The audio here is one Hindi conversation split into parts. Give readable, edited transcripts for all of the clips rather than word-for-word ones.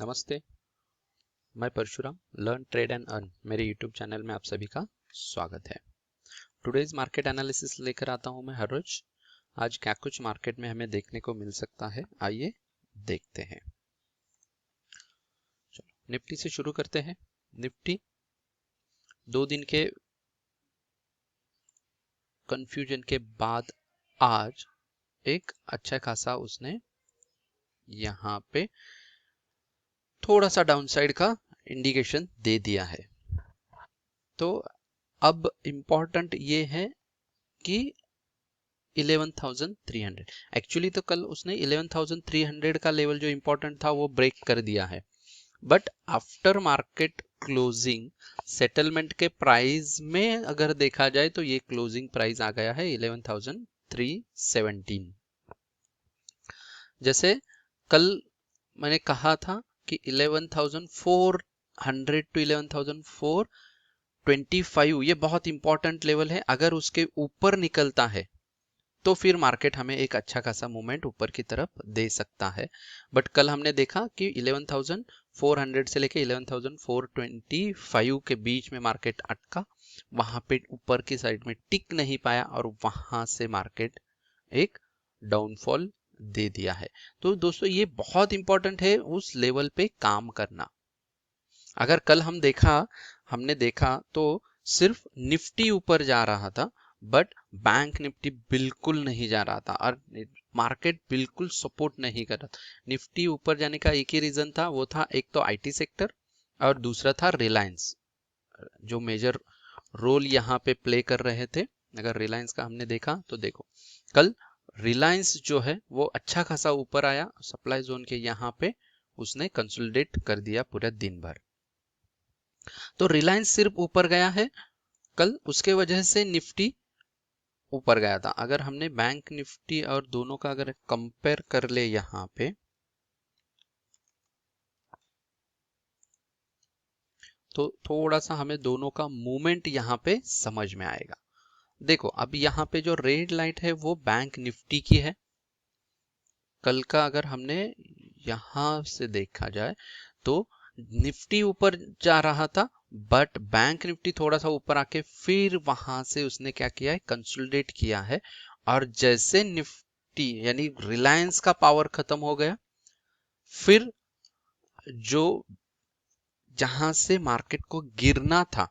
नमस्ते, मैं Parshuram learn trade and earn मेरे यूट्यूब चैनल में आप सभी का स्वागत है। टुडेज मार्केट एनालिसिस लेकर आता हूं मैं हर रोज। आज क्या कुछ मार्केट में हमें देखने को मिल सकता है, आइए देखते हैं। चलो निफ्टी से शुरू करते हैं। निफ्टी 2 दिन के कंफ्यूजन के बाद आज एक अच्छा खासा उसने यहाँ पे थोड़ा सा डाउनसाइड का इंडिकेशन दे दिया है। तो अब इम्पोर्टेंट ये है कि 11,300 एक्चुअली तो कल उसने 11,300 का लेवल जो इंपॉर्टेंट था वो ब्रेक कर दिया है, but after market closing settlement के प्राइस में अगर देखा जाए तो ये क्लोजिंग प्राइस आ गया है 11,317। जैसे कल मैंने कहा था कि 11,400 टू 11,425 ये बहुत इंपॉर्टेंट लेवल है। अगर उसके ऊपर निकलता है तो फिर मार्केट हमें एक अच्छा खासा मूवमेंट ऊपर की तरफ दे सकता है। बट कल हमने देखा कि 11,400 से लेके 11,425 के बीच में मार्केट अटका, वहां पे ऊपर की साइड में टिक नहीं पाया और वहां से मार्केट एक डाउनफॉल दे दिया है। तो दोस्तों ये बहुत इंपॉर्टेंट है उस लेवल पे काम करना। अगर कल हमने देखा तो सिर्फ निफ्टी ऊपर जा रहा था, बट बैंक निफ्टी बिल्कुल नहीं जा रहा था और मार्केट बिल्कुल सपोर्ट नहीं कर रहा था। निफ्टी ऊपर जाने का एक ही रीजन था, वो था एक तो आईटी सेक्टर और दूसरा था रिलायंस, जो मेजर रोल यहाँ पे प्ले कर रहे थे। अगर रिलायंस का हमने देखा तो देखो कल रिलायंस जो है वो अच्छा खासा ऊपर आया, सप्लाई जोन के यहाँ पे उसने कंसोलिडेट कर दिया पूरे दिन भर। तो रिलायंस सिर्फ ऊपर गया है कल, उसके वजह से निफ्टी ऊपर गया था। अगर हमने बैंक निफ्टी और दोनों का अगर कंपेयर कर ले यहाँ पे तो थोड़ा सा हमें दोनों का मूवमेंट यहाँ पे समझ में आएगा। देखो अब यहाँ पे जो रेड लाइट है वो बैंक निफ्टी की है। कल का अगर हमने यहाँ से देखा जाए तो निफ्टी ऊपर जा रहा था, बट बैंक निफ्टी थोड़ा सा ऊपर आके फिर वहां से उसने क्या किया है, कंसोलिडेट किया है। और जैसे निफ्टी यानी रिलायंस का पावर खत्म हो गया, फिर जो जहां से मार्केट को गिरना था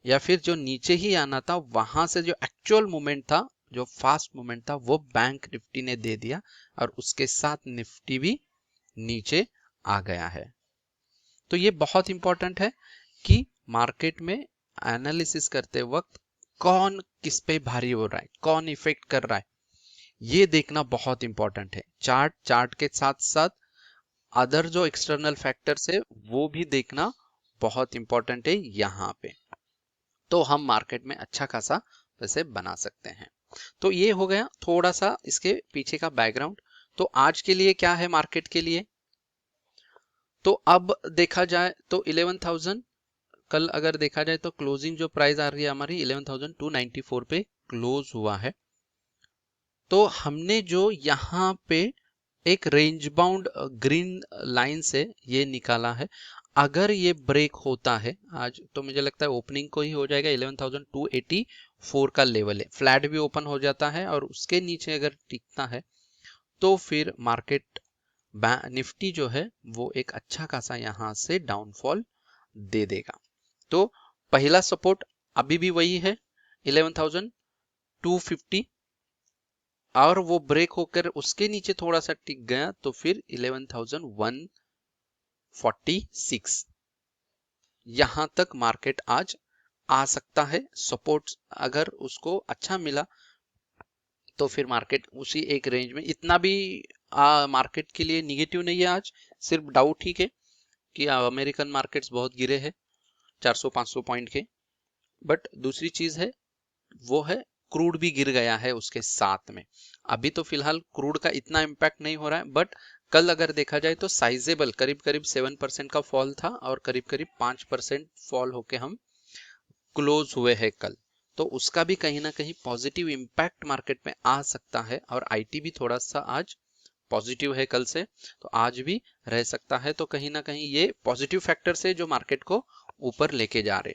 या फिर जो नीचे ही आना था, वहां से जो एक्चुअल मूवमेंट था, जो फास्ट मूवमेंट था, वो बैंक निफ्टी ने दे दिया और उसके साथ निफ्टी भी नीचे आ गया है। तो ये बहुत इंपॉर्टेंट है कि मार्केट में एनालिसिस करते वक्त कौन किस पे भारी हो रहा है, कौन इफेक्ट कर रहा है, ये देखना बहुत इंपॉर्टेंट है। चार्ट के साथ साथ अदर जो एक्सटर्नल फैक्टर्स है वो भी देखना बहुत इंपॉर्टेंट है यहाँ पे। तो हम मार्केट में अच्छा खासा पैसे बना सकते हैं। तो ये हो गया थोड़ा सा इसके पीछे का बैकग्राउंड। तो आज के लिए क्या है मार्केट के लिए, तो अब देखा जाए तो 11,000 कल अगर देखा जाए तो क्लोजिंग जो प्राइस आ रही है हमारी 11,294 पे क्लोज हुआ है। तो हमने जो यहाँ पे एक रेंज बाउंड ग्रीन लाइन से ये निकाला है, अगर ये ब्रेक होता है आज तो मुझे लगता है ओपनिंग को ही हो जाएगा 11,284 का लेवल है, फ्लैट भी ओपन हो जाता है और उसके नीचे अगर टिकता है तो फिर मार्केट निफ्टी जो है वो एक अच्छा खासा यहाँ से डाउनफॉल दे देगा। तो पहला सपोर्ट अभी भी वही है 11,250 और वो ब्रेक होकर उसके नीचे थोड़ा सा टिक गया तो फिर 11,146 यहां तक मार्केट आज आ सकता है। सपोर्ट अगर उसको अच्छा मिला तो फिर मार्केट उसी एक रेंज में, इतना भी मार्केट के लिए निगेटिव नहीं है आज, सिर्फ डाउट ही है कि अमेरिकन मार्केट्स बहुत गिरे हैं 400-500 पॉइंट के। बट दूसरी चीज है वो है क्रूड भी गिर गया है उसके साथ में। अभी तो फिलहाल क्रूड का इतना इम्पैक्ट नहीं हो रहा है, बट कल अगर देखा जाए तो साइजेबल करीब करीब 7% का फॉल था और करीब करीब 5% फॉल होके हम क्लोज हुए हैं कल। तो उसका भी कहीं ना कहीं पॉजिटिव इम्पैक्ट मार्केट में आ सकता है और आईटी भी थोड़ा सा आज पॉजिटिव है कल से, तो आज भी रह सकता है। तो कहीं ना कहीं ये पॉजिटिव फैक्टर से जो मार्केट को ऊपर लेके जा रहे,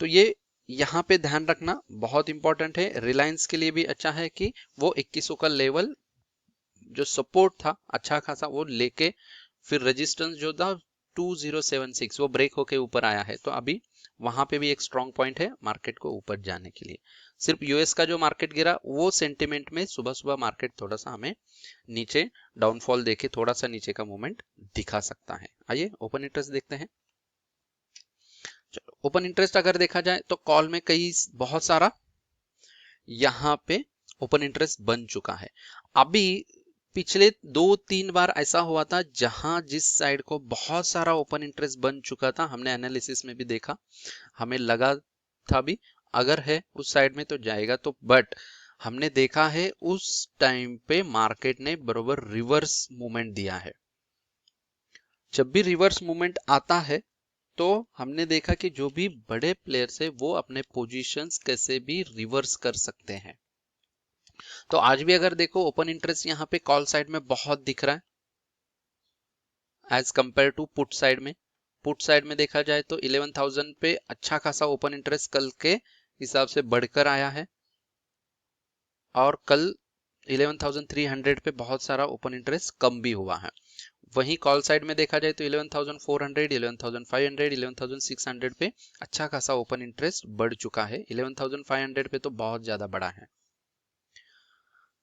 तो ये यहाँ पे ध्यान रखना बहुत इंपॉर्टेंट है। रिलायंस के लिए भी अच्छा है कि वो 2100 का लेवल जो सपोर्ट था अच्छा खासा वो लेके फिर रेजिस्टेंस जो था 2076 वो ब्रेक होके ऊपर आया है, तो अभी वहां पे भी एक स्ट्रॉन्ग पॉइंट है मार्केट को ऊपर जाने के लिए। सिर्फ यूएस का जो मार्केट गिरा वो सेंटिमेंट में सुबह सुबह मार्केट थोड़ा सा हमें नीचे डाउनफॉल देके थोड़ा सा नीचे का मूवमेंट दिखा सकता है। आइए ओपन इंटरेस्ट देखते हैं। चलो ओपन इंटरेस्ट अगर देखा जाए तो कॉल में कई बहुत सारा यहाँ पे ओपन इंटरेस्ट बन चुका है। अभी पिछले 2-3 बार ऐसा हुआ था जहां जिस साइड को बहुत सारा ओपन इंटरेस्ट बन चुका था, हमने एनालिसिस में भी देखा, हमें लगा था भी अगर है उस साइड में तो जाएगा, तो बट हमने देखा है उस टाइम पे मार्केट ने बरोबर रिवर्स मूवमेंट दिया है। जब भी रिवर्स मूवमेंट आता है तो हमने देखा कि जो भी बड़े प्लेयर्स है वो अपने पोजीशंस कैसे भी रिवर्स कर सकते हैं। तो आज भी अगर देखो ओपन इंटरेस्ट यहाँ पे कॉल साइड में बहुत दिख रहा है as compare to put side में। पुट साइड में देखा जाए तो 11,000 पे अच्छा खासा ओपन इंटरेस्ट कल के हिसाब से बढ़कर आया है, और कल 11,300 पे बहुत सारा ओपन इंटरेस्ट कम भी हुआ है। वहीं कॉल साइड में देखा जाए तो 11,400, 11,500, 11,600 पे अच्छा खासा ओपन इंटरेस्ट बढ़ चुका है। 11,500 पे तो बहुत ज्यादा बड़ा है।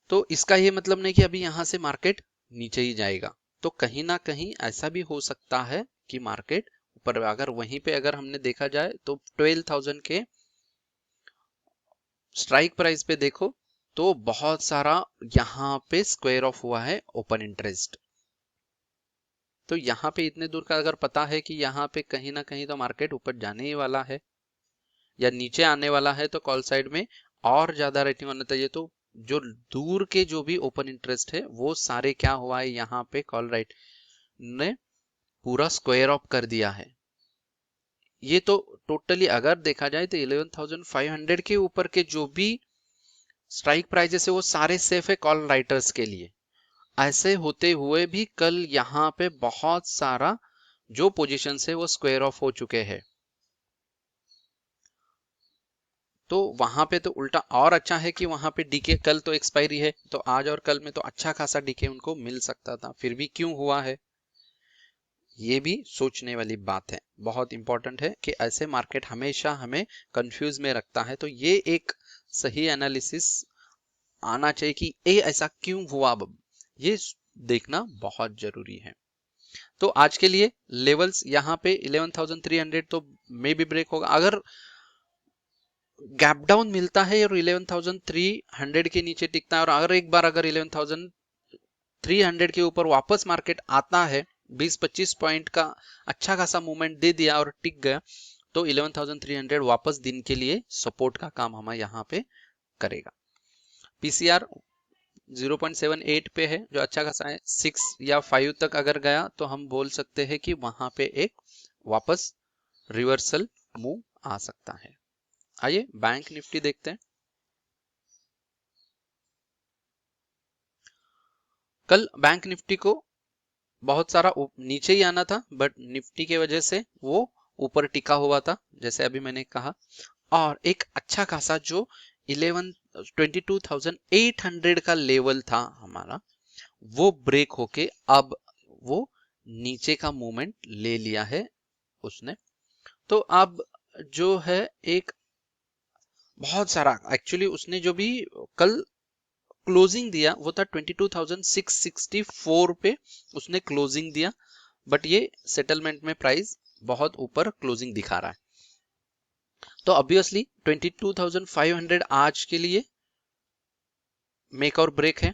तो इसका ये मतलब नहीं कि अभी यहां से मार्केट नीचे ही जाएगा, तो कहीं ना कहीं ऐसा भी हो सकता है कि मार्केट ऊपर, अगर वहीं पे अगर हमने देखा जाए तो 12,000 के स्ट्राइक प्राइस पे देखो तो बहुत सारा यहाँ पे स्क्वायर ऑफ हुआ है ओपन इंटरेस्ट। तो यहाँ पे इतने दूर का अगर पता है कि यहाँ पे कहीं ना कहीं तो मार्केट ऊपर जाने ही वाला है या नीचे आने वाला है, तो कॉल साइड में और ज्यादा रेटिंग होना चाहिए। तो जो दूर के जो भी ओपन इंटरेस्ट है वो सारे क्या हुआ है, यहाँ पे कॉल राइट ने पूरा स्क्वायर ऑफ कर दिया है। ये तो टोटली अगर देखा जाए तो 11,500 के ऊपर के जो भी स्ट्राइक प्राइजेस है वो सारे सेफ है कॉल राइटर्स के लिए। ऐसे होते हुए भी कल यहाँ पे बहुत सारा जो पोजीशन है वो स्क्वायर ऑफ हो चुके हैं। तो वहां पे तो उल्टा और अच्छा है कि वहां पे डीके, कल तो एक्सपायरी है तो आज और कल में तो अच्छा खासा डीके उनको मिल सकता था, फिर भी क्यों हुआ है ये भी सोचने वाली बात है। बहुत इंपॉर्टेंट है कि ऐसे मार्केट हमेशा हमें कंफ्यूज में रखता है, तो ये एक सही एनालिसिस आना चाहिए कि ये ऐसा क्यों हुआ, अब ये देखना बहुत जरूरी है। तो आज के लिए लेवल्स यहाँ पे 11,300 तो मे भी ब्रेक होगा। अगर गैप डाउन मिलता है और 11,300 के नीचे टिकता है, और अगर एक बार अगर 11,300 के ऊपर वापस मार्केट आता है, 20-25 पॉइंट का अच्छा खासा मूवमेंट दे दिया और टिक गया, तो 11,300 वापस दिन के लिए सपोर्ट का काम हमें यहाँ पे करेगा। पीसीआर 0.78 पे है जो अच्छा खासा है। 6 या 5 तक अगर गया तो हम बोल सकते हैं कि वहां पे एक वापस रिवर्सल मूव आ सकता है। आइए बैंक निफ्टी देखते हैं। कल बैंक निफ्टी को बहुत सारा नीचे ही आना था, बट निफ्टी के वजह से वो ऊपर टिका हुआ था जैसे अभी मैंने कहा, और एक अच्छा खासा जो 22,800 का लेवल था हमारा वो ब्रेक होके अब वो नीचे का मूवमेंट ले लिया है उसने। तो अब जो है एक बहुत सारा एक्चुअली उसने जो भी कल क्लोजिंग दिया वो था 22,664 पे उसने क्लोजिंग दिया, बट ये सेटलमेंट में प्राइस बहुत ऊपर क्लोजिंग दिखा रहा है। तो ऑब्वियसली 22,500 आज के लिए मेक और ब्रेक है।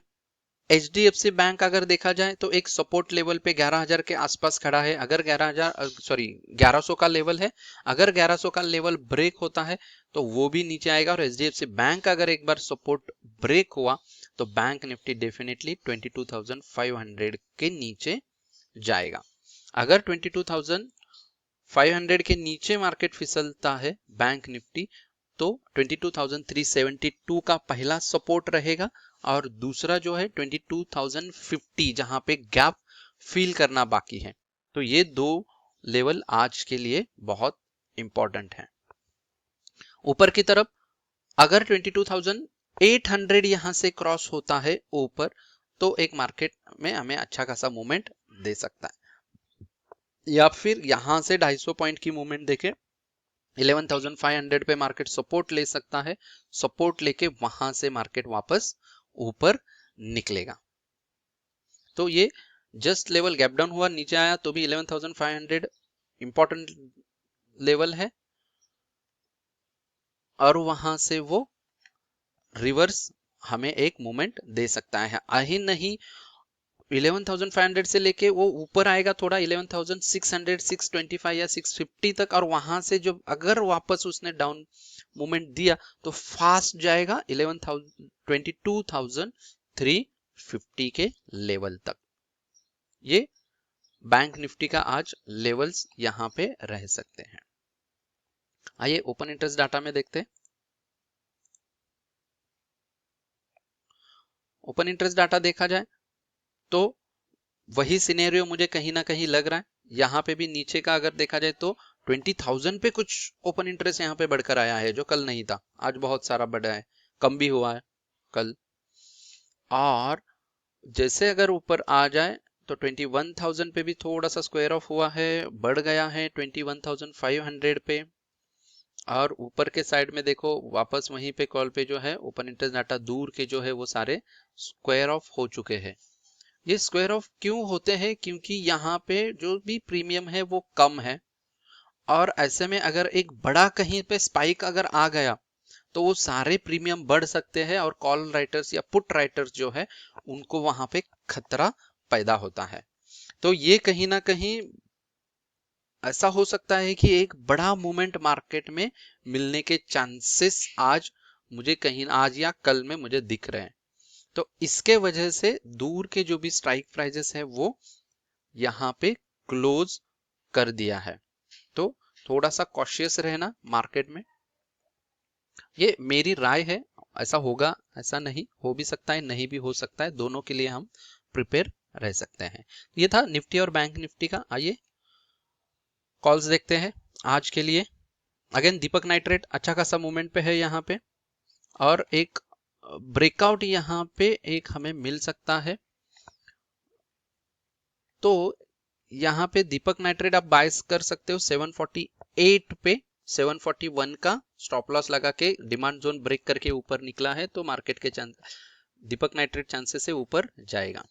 एचडीएफसी बैंक अगर देखा जाए तो एक सपोर्ट लेवल पे 11,000 के आसपास खड़ा है। अगर 1100 का लेवल है, अगर 1100 का लेवल ब्रेक होता है तो वो भी नीचे आएगा, और एचडीएफसी बैंक अगर एक बार सपोर्ट ब्रेक हुआ तो बैंक निफ्टी डेफिनेटली 22,500 के नीचे जाएगा। अगर 22,500 के नीचे मार्केट फिसलता है बैंक निफ्टी तो 22,372 का पहला सपोर्ट रहेगा, और दूसरा जो है 22,050 जहां पे गैप फिल करना बाकी है। तो ये दो लेवल आज के लिए बहुत इंपॉर्टेंट है। ऊपर की तरफ अगर 22,800 यहां से क्रॉस होता है ऊपर, तो एक मार्केट में हमें अच्छा खासा मूवमेंट दे सकता है, या फिर यहां से 250 पॉइंट की मूवमेंट देके 11,500 पे मार्केट सपोर्ट ले सकता है। सपोर्ट लेके वहां से मार्केट वापस ऊपर निकलेगा। तो ये जस्ट लेवल गैप डाउन हुआ, नीचे आया तो भी 11,500 इंपॉर्टेंट लेवल है, और वहां से वो रिवर्स हमें एक मूवमेंट दे सकता है। ही नहीं 11,500 से लेके वो ऊपर आएगा थोड़ा 11,600, 625 या 650 तक, और वहां से जब अगर वापस उसने डाउन मूवमेंट दिया तो फास्ट जाएगा 22,350 के लेवल तक। ये बैंक निफ्टी का आज लेवल्स यहां पे रह सकते हैं। आइए ओपन इंटरेस्ट डाटा में देखते हैं। ओपन इंटरेस्ट डाटा देखा जाए तो वही सिनेरियो मुझे कहीं ना कहीं लग रहा है। यहाँ पे भी नीचे का अगर देखा जाए तो 20,000 पे कुछ ओपन इंटरेस्ट यहाँ पे बढ़कर आया है, जो कल नहीं था। आज बहुत सारा बढ़ा है, कम भी हुआ है कल। और जैसे अगर ऊपर आ जाए तो 21,000 पे भी थोड़ा सा स्क्वायर ऑफ हुआ है, बढ़ गया है 21,500 पे। और ऊपर के साइड में देखो वापस वहीं पे कॉल पे जो है ओपन इंटरेस्ट डाटा दूर के जो है वो सारे स्क्वायर ऑफ हो चुके हैं। ये स्क्वायर ऑफ क्यों होते हैं? क्योंकि यहाँ पे जो भी प्रीमियम है वो कम है, और ऐसे में अगर एक बड़ा कहीं पे स्पाइक अगर आ गया तो वो सारे प्रीमियम बढ़ सकते हैं, और कॉल राइटर्स या पुट राइटर्स जो है उनको वहां पे खतरा पैदा होता है। तो ये कहीं ना कहीं ऐसा हो सकता है कि एक बड़ा मूवमेंट मार्केट में मिलने के चांसेस आज मुझे कहीं आज या कल में मुझे दिख रहे हैं। तो इसके वजह से दूर के जो भी स्ट्राइक प्राइजेस है वो यहाँ पे क्लोज कर दिया है। तो थोड़ा सा कॉशियस रहना मार्केट में, ये मेरी राय है। ऐसा होगा ऐसा नहीं हो भी सकता है, नहीं भी हो सकता है, दोनों के लिए हम प्रिपेयर रह सकते हैं। ये था निफ्टी और बैंक निफ्टी का। आइए कॉल्स देखते हैं आज के लिए। अगेन दीपक नाइट्रेट अच्छा खासा मूवमेंट पे है यहाँ पे, और एक ब्रेकआउट यहाँ पे एक हमें मिल सकता है। तो यहाँ पे दीपक नाइट्रेट आप बाइस कर सकते हो 748 पे। 741 का स्टॉप लॉस लगा के डिमांड जोन ब्रेक करके ऊपर निकला है, तो मार्केट के चांस दीपक नाइट्रेट चांसेस से ऊपर जाएगा।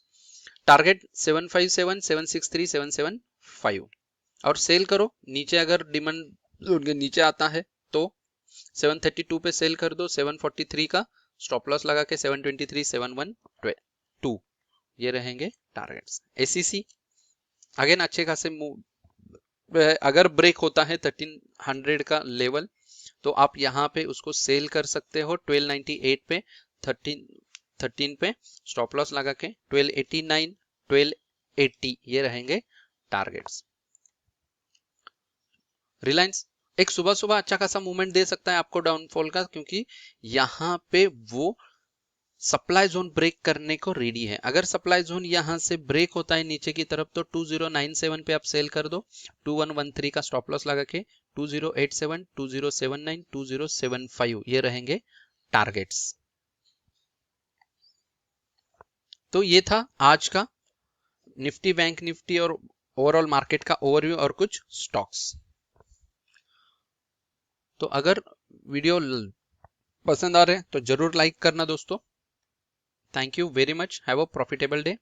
टारगेट 757, 763, 775, और सेल करो नीचे। अगर डिमांड जोन के नीचे आता है तो 732 पे सेल कर दो। 743 का स्टॉप लॉस लगा के 723, 712 ये रहेंगे टारगेट्स। एसीसी अगेन अच्छे खासे अगर ब्रेक होता है 1300 का लेवल तो आप यहाँ पे उसको सेल कर सकते हो 1298 पे। 13 पे स्टॉप लॉस लगा के 1289, 1280 ये रहेंगे टारगेट्स। रिलायंस एक सुबह सुबह अच्छा खासा मूवमेंट दे सकता है आपको डाउनफॉल का, क्योंकि यहाँ पे वो सप्लाई जोन ब्रेक करने को रेडी है। अगर सप्लाई जोन यहां से ब्रेक होता है नीचे की तरफ तो 2097 पे आप सेल कर दो। 2113 का स्टॉप लॉस लगा के 2087, 2079, 2075 ये रहेंगे टारगेट्स। तो ये था आज का निफ्टी बैंक निफ्टी और ओवरऑल मार्केट का ओवरव्यू और कुछ स्टॉक्स। तो अगर वीडियो पसंद आ रहे हैं तो जरूर लाइक करना दोस्तों। Thank you very much. Have a profitable day.